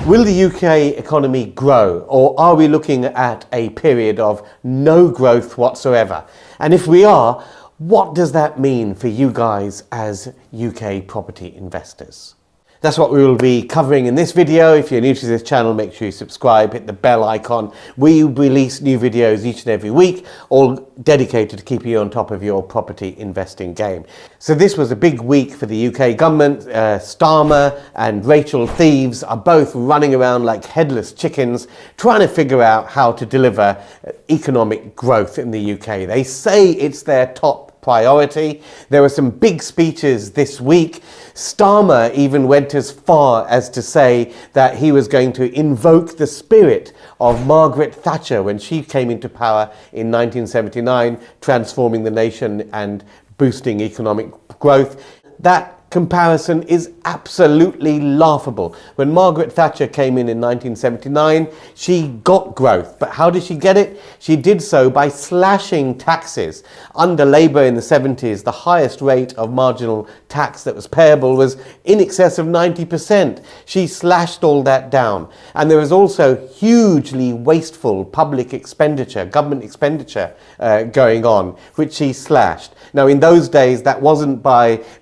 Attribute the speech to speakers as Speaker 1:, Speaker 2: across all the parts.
Speaker 1: Will the UK economy grow, or are we looking at a period of no growth whatsoever? And if we are, what does that mean for you guys as UK property investors? That's what we will be covering in this video. If you're new to this channel, make sure you subscribe, hit the bell icon. We release new videos each and every week, all dedicated to keeping you on top of your property investing game. So this was a big week for the UK government. Starmer and Rachel Thieves are both running around like headless chickens, trying to figure out how to deliver economic growth in the UK. They say it's their top priority. There were some big speeches this week. Starmer even went as far as to say that he was going to invoke the spirit of Margaret Thatcher when she came into power in 1979, transforming the nation and boosting economic growth. That comparison is absolutely laughable. When Margaret Thatcher came in 1979, she got growth. But how did she get it? She did so by slashing taxes. Under Labour in the 70s, the highest rate of marginal tax that was payable was in excess of 90%. She slashed all that down. And there was also hugely wasteful public expenditure, government expenditure going on, which she slashed. Now, in those days, that wasn't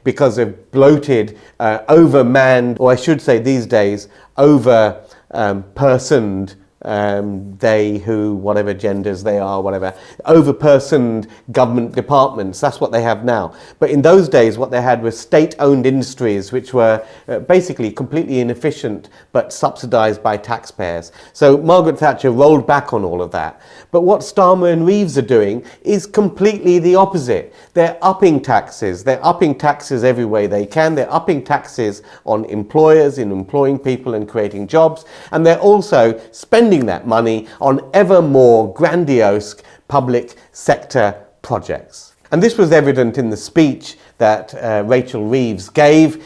Speaker 1: because of bloated, overmanned, or I should say these days, over-personed, they, who, whatever genders they are, whatever, over-personed government departments. That's what they have now. But in those days, what they had was state-owned industries, which were basically completely inefficient, but subsidized by taxpayers. So Margaret Thatcher rolled back on all of that. But what Starmer and Reeves are doing is completely the opposite. They're upping taxes. They're upping taxes every way they can. They're upping taxes on employers in employing people and creating jobs. And they're also spending that money on ever more grandiose public sector projects. And this was evident in the speech that Rachel Reeves gave.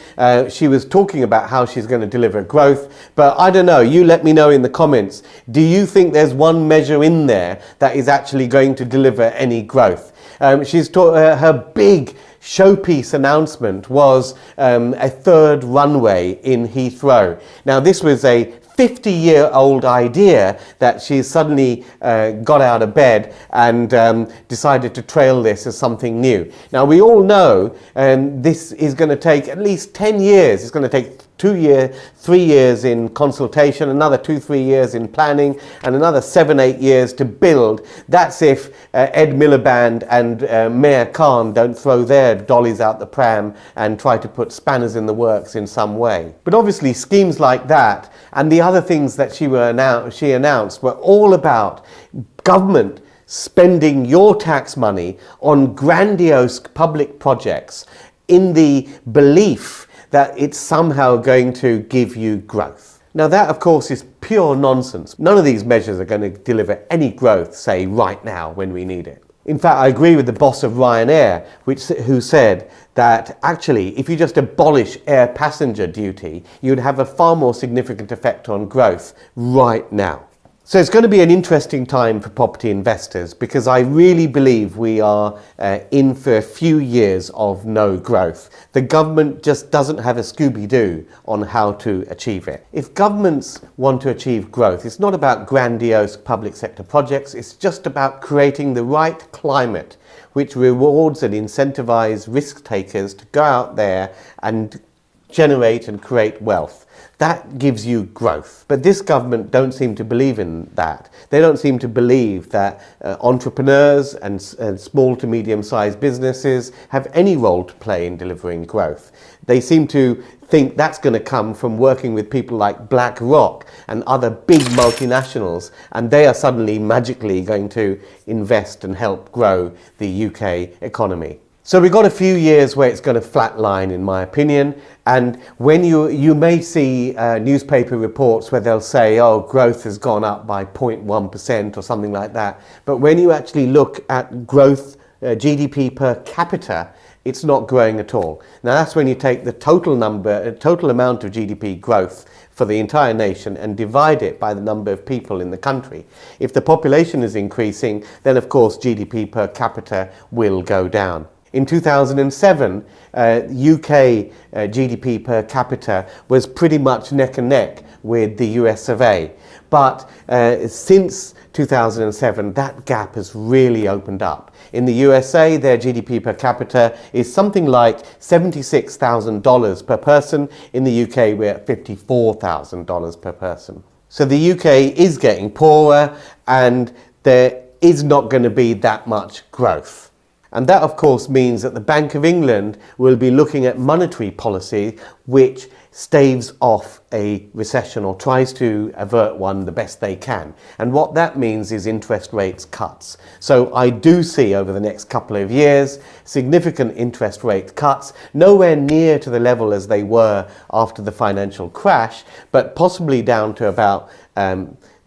Speaker 1: She was talking about how she's going to deliver growth, but I don't know, you let me know in the comments, do you think there's one measure in there that is actually going to deliver any growth? Her big showpiece announcement was a third runway in Heathrow. Now, this was a 50-year-old idea that she suddenly got out of bed and decided to trail this as something new. Now, we all know this is going to take at least 10 years. It's going to take 3 years in consultation, another 2-3 years in planning, and another 7-8 years to build. That's if Ed Miliband and Mayor Khan don't throw their dollies out the pram and try to put spanners in the works in some way. But obviously schemes like that and the other things that she announced were all about government spending your tax money on grandiose public projects in the belief that it's somehow going to give you growth. Now that, of course, is pure nonsense. None of these measures are going to deliver any growth, say, right now when we need it. In fact, I agree with the boss of Ryanair, who said that actually, if you just abolish air passenger duty, you'd have a far more significant effect on growth right now. So it's going to be an interesting time for property investors because I really believe we are in for a few years of no growth. The government just doesn't have a Scooby-Doo on how to achieve it. If governments want to achieve growth, it's not about grandiose public sector projects, it's just about creating the right climate which rewards and incentivizes risk takers to go out there and generate and create wealth. That gives you growth. But this government don't seem to believe in that. They don't seem to believe that entrepreneurs and small to medium-sized businesses have any role to play in delivering growth. They seem to think that's going to come from working with people like BlackRock and other big multinationals, and they are suddenly magically going to invest and help grow the UK economy. So we've got a few years where it's going to flatline, in my opinion, and when you may see newspaper reports where they'll say, oh, growth has gone up by 0.1% or something like that, but when you actually look at growth, GDP per capita, it's not growing at all. Now that's when you take the total amount of GDP growth for the entire nation and divide it by the number of people in the country. If the population is increasing, then of course GDP per capita will go down. In 2007, UK GDP per capita was pretty much neck and neck with the US of A. But since 2007, that gap has really opened up. In the USA, their GDP per capita is something like $76,000 per person. In the UK, we're at $54,000 per person. So the UK is getting poorer, and there is not going to be that much growth. And that, of course, means that the Bank of England will be looking at monetary policy which staves off a recession or tries to avert one the best they can. And what that means is interest rates cuts. So I do see over the next couple of years significant interest rate cuts, nowhere near to the level as they were after the financial crash, but possibly down to about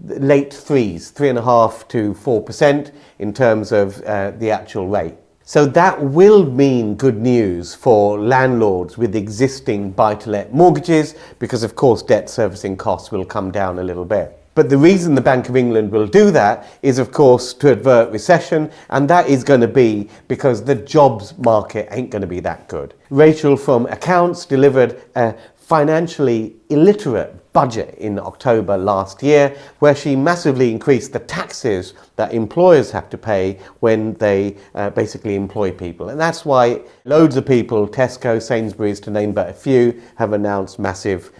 Speaker 1: late threes, 3.5% to 4% in terms of the actual rate. So that will mean good news for landlords with existing buy-to-let mortgages, because of course debt servicing costs will come down a little bit. But the reason the Bank of England will do that is of course to avert recession, and that is going to be because the jobs market ain't going to be that good. Rachel from Accounts delivered a financially illiterate budget in October last year, where she massively increased the taxes that employers have to pay when they basically employ people. And that's why loads of people, Tesco, Sainsbury's to name but a few, have announced massive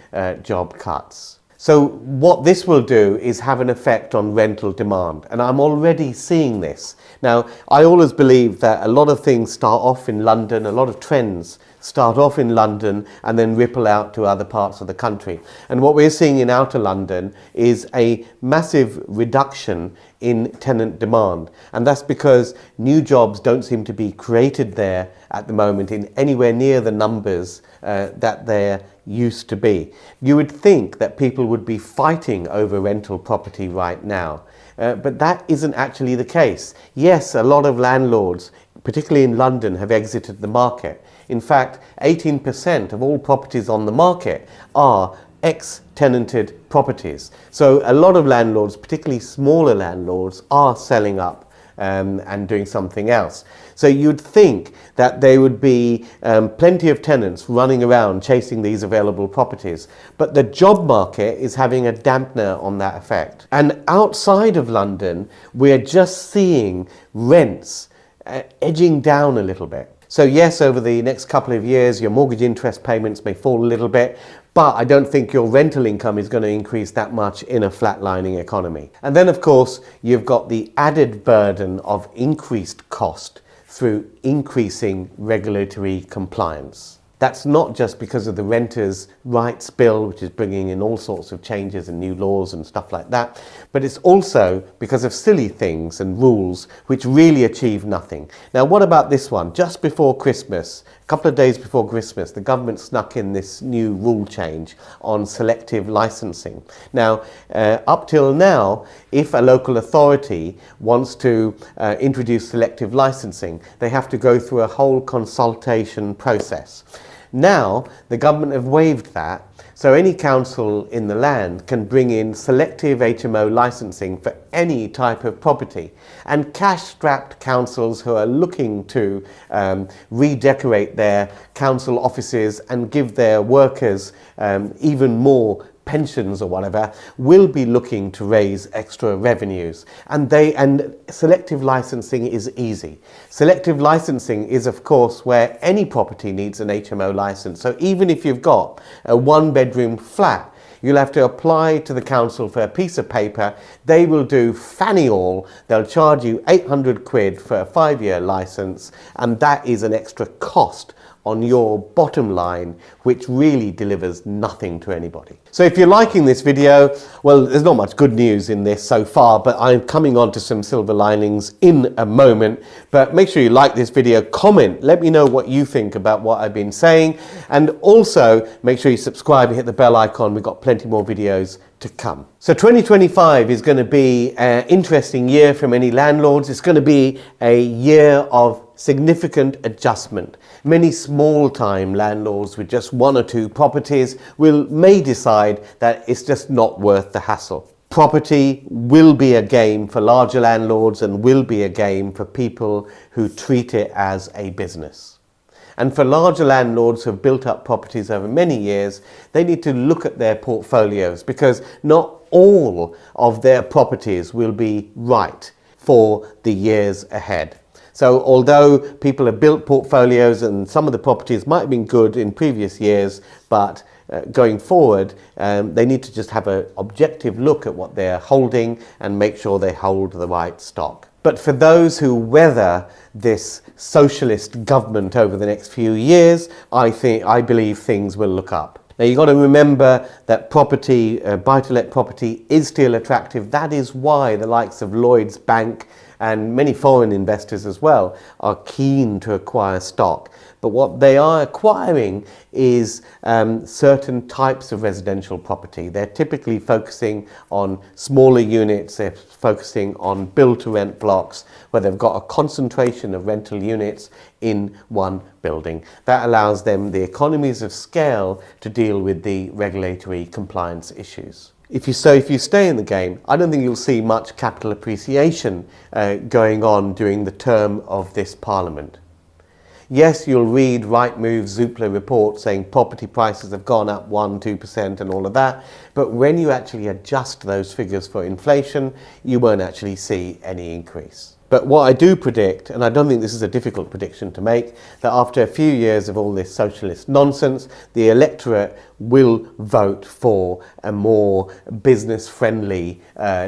Speaker 1: job cuts. So what this will do is have an effect on rental demand, and I'm already seeing this. Now, I always believe that a lot of things start off in London, a lot of trends start off in London and then ripple out to other parts of the country. And what we're seeing in outer London is a massive reduction in tenant demand. And that's because new jobs don't seem to be created there at the moment in anywhere near the numbers that there used to be. You would think that people would be fighting over rental property right now. But that isn't actually the case. Yes, a lot of landlords, particularly in London, have exited the market. In fact, 18% of all properties on the market are ex-tenanted properties. So a lot of landlords, particularly smaller landlords, are selling up and doing something else. So you'd think that there would be plenty of tenants running around chasing these available properties. But the job market is having a dampener on that effect. And outside of London, we're just seeing rents edging down a little bit. So yes, over the next couple of years, your mortgage interest payments may fall a little bit, but I don't think your rental income is going to increase that much in a flatlining economy. And then, of course, you've got the added burden of increased cost through increasing regulatory compliance. That's not just because of the Renters' Rights Bill, which is bringing in all sorts of changes and new laws and stuff like that, but it's also because of silly things and rules which really achieve nothing. Now, what about this one? Just before Christmas, a couple of days before Christmas, the government snuck in this new rule change on selective licensing. Now, up till now, if a local authority wants to introduce selective licensing, they have to go through a whole consultation process. Now, the government have waived that, so any council in the land can bring in selective HMO licensing for any type of property. And cash-strapped councils who are looking to redecorate their council offices and give their workers even more pensions or whatever, will be looking to raise extra revenues. And selective licensing is easy. Selective licensing is, of course, where any property needs an HMO license. So even if you've got a one-bedroom flat, you'll have to apply to the council for a piece of paper. They will do fanny all. They'll charge you 800 quid for a 5-year license, and that is an extra cost on your bottom line, which really delivers nothing to anybody. So if you're liking this video, well, there's not much good news in this so far, but I'm coming on to some silver linings in a moment. But make sure you like this video, comment, let me know what you think about what I've been saying, and also make sure you subscribe and hit the bell icon. We've got plenty more videos to come. So 2025 is going to be an interesting year for many landlords. It's going to be a year of significant adjustment. Many small-time landlords with just 1 or 2 properties may decide that it's just not worth the hassle. property will be a game for larger landlords and will be a game for people who treat it as a business. And for larger landlords who have built up properties over many years, they need to look at their portfolios, because not all of their properties will be right for the years ahead. So although people have built portfolios and some of the properties might have been good in previous years, but going forward, they need to just have an objective look at what they're holding and make sure they hold the right stock. But for those who weather this socialist government over the next few years, I believe things will look up. Now you've got to remember that property, buy-to-let property is still attractive. That is why the likes of Lloyds Bank and many foreign investors as well are keen to acquire stock. But what they are acquiring is certain types of residential property. They're typically focusing on smaller units, they're focusing on build-to-rent blocks where they've got a concentration of rental units in one building. That allows them the economies of scale to deal with the regulatory compliance issues. If you stay in the game, I don't think you'll see much capital appreciation going on during the term of this Parliament. Yes, you'll read Rightmove, Zoopla reports saying property prices have gone up 1-2% and all of that, but when you actually adjust those figures for inflation, you won't actually see any increase. But what I do predict, and I don't think this is a difficult prediction to make, that after a few years of all this socialist nonsense, the electorate will vote for a more business-friendly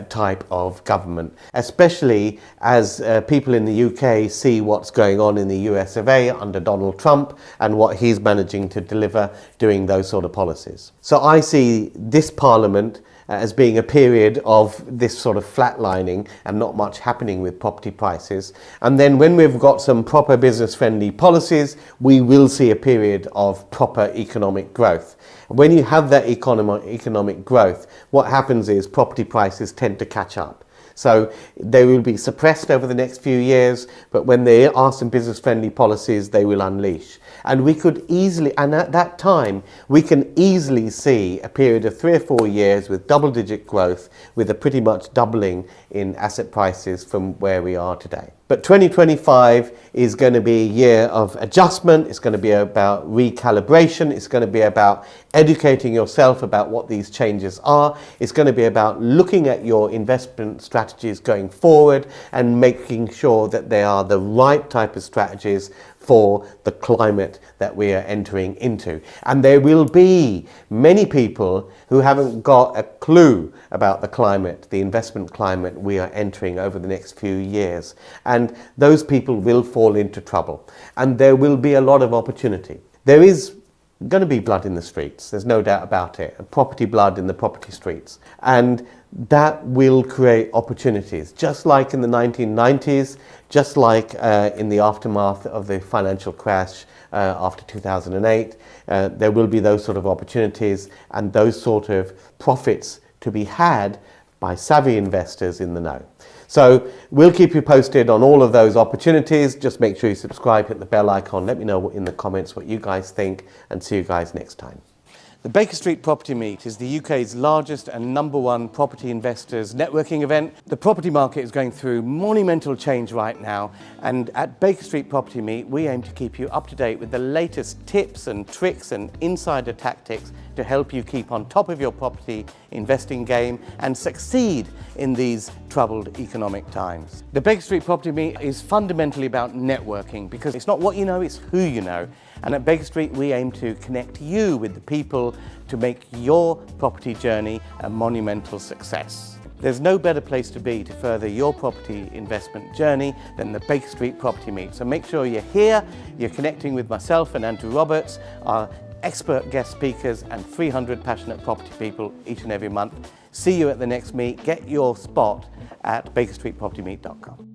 Speaker 1: type of government, especially as people in the UK see what's going on in the US of A under Donald Trump and what he's managing to deliver doing those sort of policies. So I see this Parliament as being a period of this sort of flatlining and not much happening with property prices. And then when we've got some proper business-friendly policies, we will see a period of proper economic growth. When you have that economic growth, what happens is property prices tend to catch up. So they will be suppressed over the next few years, but when there are some business-friendly policies, they will unleash. And we could easily, and at that time, we can easily see a period of 3 or 4 years with double-digit growth, with a pretty much doubling in asset prices from where we are today. But 2025 is going to be a year of adjustment. It's going to be about recalibration. It's going to be about educating yourself about what these changes are. It's going to be about looking at your investment strategies going forward and making sure that they are the right type of strategies for the climate that we are entering into. And there will be many people who haven't got a clue about the climate, the investment climate we are entering over the next few years. And those people will fall into trouble. And there will be a lot of opportunity. There is going to be blood in the streets, there's no doubt about it, property blood in the property streets. And that will create opportunities, just like in the 1990s, just like in the aftermath of the financial crash after 2008. There will be those sort of opportunities and those sort of profits to be had by savvy investors in the know. So we'll keep you posted on all of those opportunities. Just make sure you subscribe, hit the bell icon, let me know in the comments what you guys think, and see you guys next time. The Baker Street Property Meet is the UK's largest and #1 property investors networking event. The property market is going through monumental change right now, and at Baker Street Property Meet we aim to keep you up to date with the latest tips and tricks and insider tactics to help you keep on top of your property investing game and succeed in these troubled economic times. The Baker Street Property Meet is fundamentally about networking, because it's not what you know, it's who you know. And at Baker Street we aim to connect you with the people to make your property journey a monumental success. There's no better place to be to further your property investment journey than the Baker Street Property Meet. So make sure you're here, you're connecting with myself and Andrew Roberts, our expert guest speakers and 300 passionate property people each and every month. See you at the next meet. Get your spot at bakerstreetpropertymeet.com.